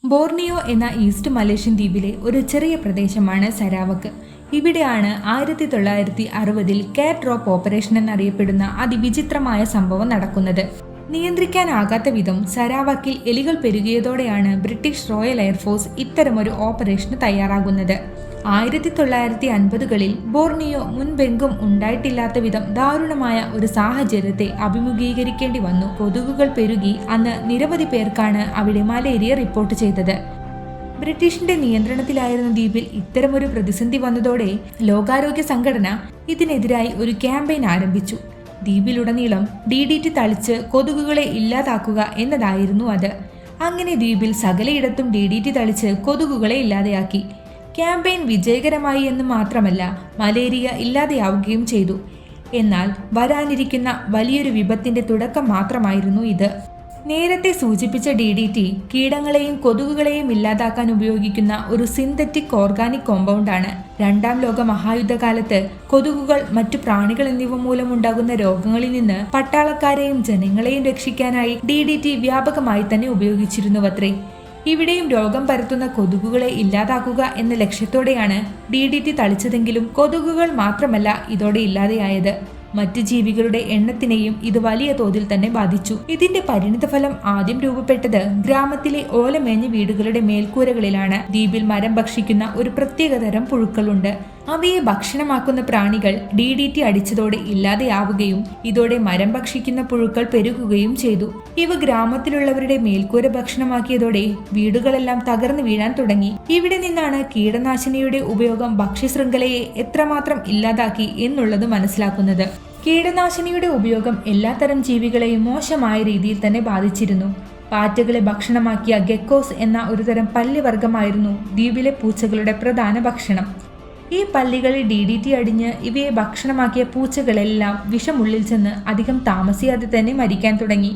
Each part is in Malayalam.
ബോർണിയോ എന്ന ഈസ്റ്റ് മലേഷ്യൻ ദ്വീപിലെ ഒരു ചെറിയ പ്രദേശമാണ് സരാവക്ക്. ഇവിടെയാണ് 1960-ൽ കാറ്റ് ഡ്രോപ്പ് ഓപ്പറേഷൻ എന്നറിയപ്പെടുന്ന അതിവിചിത്രമായ സംഭവം നടക്കുന്നത്. നിയന്ത്രിക്കാനാകാത്ത വിധം സരാവക്കിൽ എലികൾ പെരുകിയതോടെയാണ് ബ്രിട്ടീഷ് റോയൽ എയർഫോഴ്സ് ഇത്തരമൊരു ഓപ്പറേഷന് തയ്യാറാകുന്നത്. 1950കളിൽ ബോർണിയോ മുൻപെങ്കും ഉണ്ടായിട്ടില്ലാത്ത വിധം ദാരുണമായ ഒരു സാഹചര്യത്തെ അഭിമുഖീകരിക്കേണ്ടി വന്നു. കൊതുകുകൾ പെരുകി അന്ന് നിരവധി പേർക്കാണ് അവിടെ മലേറിയ റിപ്പോർട്ട് ചെയ്തത്. ബ്രിട്ടീഷിന്റെ നിയന്ത്രണത്തിലായിരുന്ന ദ്വീപിൽ ഇത്തരമൊരു പ്രതിസന്ധി വന്നതോടെ ലോകാരോഗ്യ സംഘടന ഇതിനെതിരായി ഒരു ക്യാമ്പയിൻ ആരംഭിച്ചു. ദ്വീപിലുടനീളം DDT തളിച്ച് കൊതുകുകളെ ഇല്ലാതാക്കുക എന്നതായിരുന്നു അത്. അങ്ങനെ ദ്വീപിൽ സകലയിടത്തും DDT തളിച്ച് കൊതുകുകളെ ഇല്ലാതെയാക്കി. ക്യാമ്പയിൻ വിജയകരമായി എന്ന് മാത്രമല്ല, മലേറിയ ഇല്ലാതെയാവുകയും ചെയ്തു. എന്നാൽ വരാനിരിക്കുന്ന വലിയൊരു വിപത്തിന്റെ തുടക്കം മാത്രമായിരുന്നു ഇത്. നേരത്തെ സൂചിപ്പിച്ച DDT കീടങ്ങളെയും കൊതുകുകളെയും ഇല്ലാതാക്കാൻ ഉപയോഗിക്കുന്ന ഒരു സിന്തറ്റിക് ഓർഗാനിക് കോമ്പൗണ്ടാണ്. രണ്ടാം ലോക മഹായുദ്ധകാലത്ത് കൊതുകുകൾ, മറ്റു പ്രാണികൾ എന്നിവ മൂലമുണ്ടാകുന്ന രോഗങ്ങളിൽ നിന്ന് പട്ടാളക്കാരെയും ജനങ്ങളെയും രക്ഷിക്കാനായി DDT വ്യാപകമായി തന്നെ ഉപയോഗിച്ചിരുന്നുവത്രേ. ഇവിടെയും രോഗം പരത്തുന്ന കൊതുകുകളെ ഇല്ലാതാക്കുക എന്ന ലക്ഷ്യത്തോടെയാണ് DDT തളിച്ചതെങ്കിലും കൊതുകുകൾ മാത്രമല്ല ഇതോടെ ഇല്ലാതെയായത്. മറ്റ് ജീവികളുടെ എണ്ണത്തിനെയും ഇത് വലിയ തോതിൽ തന്നെ ബാധിച്ചു. ഇതിന്റെ പരിണിതഫലം ആദ്യം രൂപപ്പെട്ടത് ഗ്രാമത്തിലെ ഓലമേഞ്ഞ വീടുകളുടെ മേൽക്കൂരകളിലാണ്. ദ്വീപിൽ മരം ഭക്ഷിക്കുന്ന ഒരു പ്രത്യേകതരം പുഴുക്കളുണ്ട്. അവയെ ഭക്ഷണമാക്കുന്ന പ്രാണികൾ DDT അടിച്ചതോടെ ഇല്ലാതെയാവുകയും ഇതോടെ മരം ഭക്ഷിക്കുന്ന പുഴുക്കൾ പെരുകുകയും ചെയ്തു. ഇവ ഗ്രാമത്തിലുള്ളവരുടെ മേൽക്കൂര ഭക്ഷണമാക്കിയതോടെ വീടുകളെല്ലാം തകർന്നു വീഴാൻ തുടങ്ങി. ഇവിടെ നിന്നാണ് കീടനാശിനിയുടെ ഉപയോഗം ഭക്ഷ്യശൃംഖലയെ എത്രമാത്രം ഇല്ലാതാക്കി എന്നുള്ളത് മനസ്സിലാക്കുന്നത്. കീടനാശിനിയുടെ ഉപയോഗം എല്ലാത്തരം ജീവികളെയും മോശമായ രീതിയിൽ തന്നെ ബാധിച്ചിരുന്നു. പാറ്റകളെ ഭക്ഷണമാക്കിയ ഗെക്കോസ് എന്ന ഒരുതരം പല്ലിവർഗമായിരുന്നു ദ്വീപിലെ പൂച്ചകളുടെ പ്രധാന ഭക്ഷണം. ഈ പല്ലികളിൽ DDT അടിഞ്ഞ് ഇവയെ ഭക്ഷണമാക്കിയ പൂച്ചകളെല്ലാം വിഷമുള്ളിൽ ചെന്ന് അധികം താമസിയാതെ തന്നെ മരിക്കാൻ തുടങ്ങി.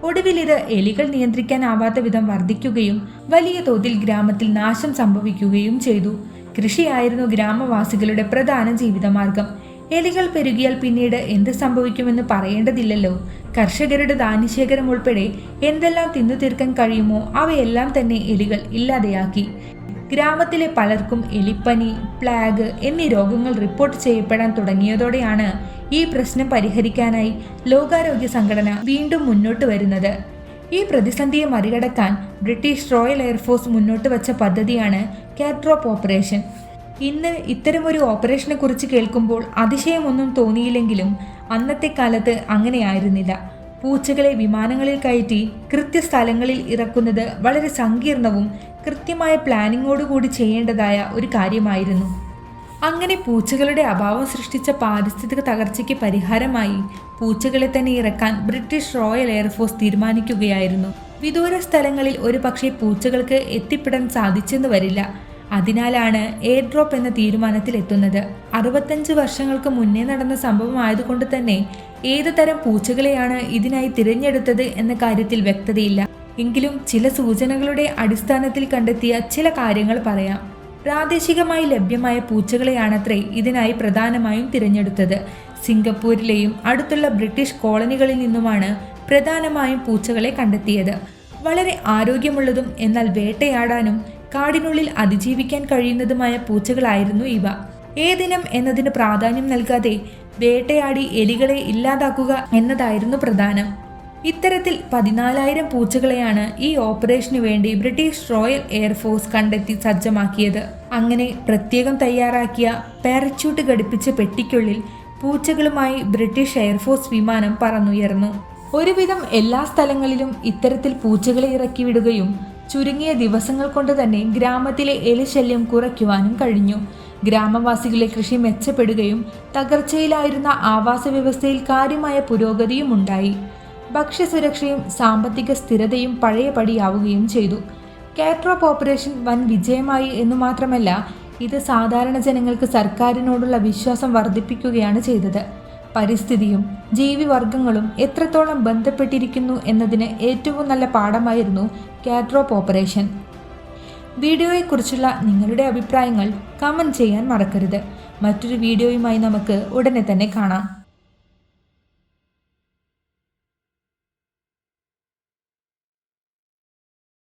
ഒടുവിൽ ഇത് എലികൾ നിയന്ത്രിക്കാനാവാത്ത വിധം വർദ്ധിക്കുകയും വലിയ തോതിൽ ഗ്രാമത്തിൽ നാശം സംഭവിക്കുകയും ചെയ്തു. കൃഷിയായിരുന്നു ഗ്രാമവാസികളുടെ പ്രധാന ജീവിതമാർഗം. എലികൾ പെരുകിയാൽ പിന്നീട് എന്ത് സംഭവിക്കുമെന്ന് പറയേണ്ടതില്ലല്ലോ. കർഷകരുടെ ധാന്യശേഖരം ഉൾപ്പെടെ എന്തെല്ലാം തിന്നു തീർക്കാൻ കഴിയുമോ അവയെല്ലാം തന്നെ എലികൾ ഇല്ലാതെയാക്കി. ഗ്രാമത്തിലെ പലർക്കും എലിപ്പനി, പ്ലാഗ് എന്നീ രോഗങ്ങൾ റിപ്പോർട്ട് ചെയ്യപ്പെടാൻ തുടങ്ങിയതോടെയാണ് ഈ പ്രശ്നം പരിഹരിക്കാനായി ലോകാരോഗ്യ സംഘടന വീണ്ടും മുന്നോട്ട് വരുന്നത്. ഈ പ്രതിസന്ധിയെ മറികടക്കാൻ ബ്രിട്ടീഷ് റോയൽ എയർഫോഴ്സ് മുന്നോട്ട് വച്ച പദ്ധതിയാണ് കാറ്റ് ഡ്രോപ്പ് ഓപ്പറേഷൻ. ഇന്ന് ഇത്തരമൊരു ഓപ്പറേഷനെ കുറിച്ച് കേൾക്കുമ്പോൾ അതിശയമൊന്നും തോന്നിയില്ലെങ്കിലും അന്നത്തെ കാലത്ത് അങ്ങനെയായിരുന്നില്ല. പൂച്ചകളെ വിമാനങ്ങളിൽ കയറ്റി കൃത്യസ്ഥലങ്ങളിൽ ഇറക്കുന്നത് വളരെ സങ്കീർണവും കൃത്യമായ പ്ലാനിങ്ങോടുകൂടി ചെയ്യേണ്ടതായ ഒരു കാര്യമായിരുന്നു. അങ്ങനെ പൂച്ചകളുടെ അഭാവം സൃഷ്ടിച്ച പാരിസ്ഥിതിക തകർച്ചയ്ക്ക് പരിഹാരമായി പൂച്ചകളെ തന്നെ ഇറക്കാൻ ബ്രിട്ടീഷ് റോയൽ എയർഫോഴ്സ് തീരുമാനിക്കുകയായിരുന്നു. വിദൂര സ്ഥലങ്ങളിൽ ഒരു പക്ഷേ പൂച്ചകൾക്ക് എത്തിപ്പെടാൻ സാധിച്ചെന്ന് വരില്ല. അതിനാലാണ് എയർ ഡ്രോപ്പ് എന്ന തീരുമാനത്തിൽ എത്തുന്നത്. 65 വർഷങ്ങൾക്ക് മുന്നേ നടന്ന സംഭവമായതുകൊണ്ട് തന്നെ ഏതു തരം പൂച്ചകളെയാണ് ഇതിനായി തിരഞ്ഞെടുത്തത് എന്ന കാര്യത്തിൽ വ്യക്തതയില്ല. എങ്കിലും ചില സൂചനകളുടെ അടിസ്ഥാനത്തിൽ കണ്ടെത്തിയ ചില കാര്യങ്ങൾ പറയാം. പ്രാദേശികമായി ലഭ്യമായ പൂച്ചകളെയാണത്രേ ഇതിനായി പ്രധാനമായും തിരഞ്ഞെടുത്തത്. സിംഗപ്പൂരിലെയും അടുത്തുള്ള ബ്രിട്ടീഷ് കോളനികളിൽ നിന്നുമാണ് പ്രധാനമായും പൂച്ചകളെ കണ്ടെത്തിയത്. വളരെ ആരോഗ്യമുള്ളതും എന്നാൽ വേട്ടയാടാനും കാടിനുള്ളിൽ അതിജീവിക്കാൻ കഴിയുന്നതുമായ പൂച്ചകളായിരുന്നു ഇവ. ഏതിനം എന്നതിന് പ്രാധാന്യം നൽകാതെ വേട്ടയാടി എലികളെ ഇല്ലാതാക്കുക എന്നതായിരുന്നു പ്രധാനം. ഇത്തരത്തിൽ 14,000 പൂച്ചകളെയാണ് ഈ ഓപ്പറേഷനു വേണ്ടി ബ്രിട്ടീഷ് റോയൽ എയർഫോഴ്സ് കണ്ടെത്തി സജ്ജമാക്കിയത്. അങ്ങനെ പ്രത്യേകം തയ്യാറാക്കിയ പാരച്യൂട്ട് ഘടിപ്പിച്ച പെട്ടിക്കുള്ളിൽ പൂച്ചകളുമായി ബ്രിട്ടീഷ് എയർഫോഴ്സ് വിമാനം പറന്നുയർന്നു. ഒരുവിധം എല്ലാ സ്ഥലങ്ങളിലും ഇത്തരത്തിൽ പൂച്ചകളെ ഇറക്കി വിടുകയും ചുരുങ്ങിയ ദിവസങ്ങൾ കൊണ്ട് തന്നെ ഗ്രാമത്തിലെ എലിശല്യം കുറയ്ക്കുവാനും കഴിഞ്ഞു. ഗ്രാമവാസികളെ കൃഷി മെച്ചപ്പെടുകയും തകർച്ചയിലായിരുന്ന ആവാസ വ്യവസ്ഥയിൽ കാര്യമായ പുരോഗതിയും ഉണ്ടായി. ഭക്ഷ്യസുരക്ഷയും സാമ്പത്തിക സ്ഥിരതയും പഴയപടിയാവുകയും ചെയ്തു. കാറ്റ് ഡ്രോപ്പ് ഓപ്പറേഷൻ വൻ വിജയമായി എന്നു മാത്രമല്ല, ഇത് സാധാരണ ജനങ്ങൾക്ക് സർക്കാരിനോടുള്ള വിശ്വാസം വർദ്ധിപ്പിക്കുകയാണ് ചെയ്തത്. പരിസ്ഥിതിയും ജീവിവർഗങ്ങളും എത്രത്തോളം ബന്ധപ്പെട്ടിരിക്കുന്നു എന്നതിന് ഏറ്റവും നല്ല പാഠമായിരുന്നു കാറ്റ് ഡ്രോപ്പ് ഓപ്പറേഷൻ. വീഡിയോയെക്കുറിച്ചുള്ള നിങ്ങളുടെ അഭിപ്രായങ്ങൾ കമൻറ്റ് ചെയ്യാൻ മറക്കരുത്. മറ്റൊരു വീഡിയോയുമായി നമുക്ക് ഉടനെ തന്നെ കാണാം.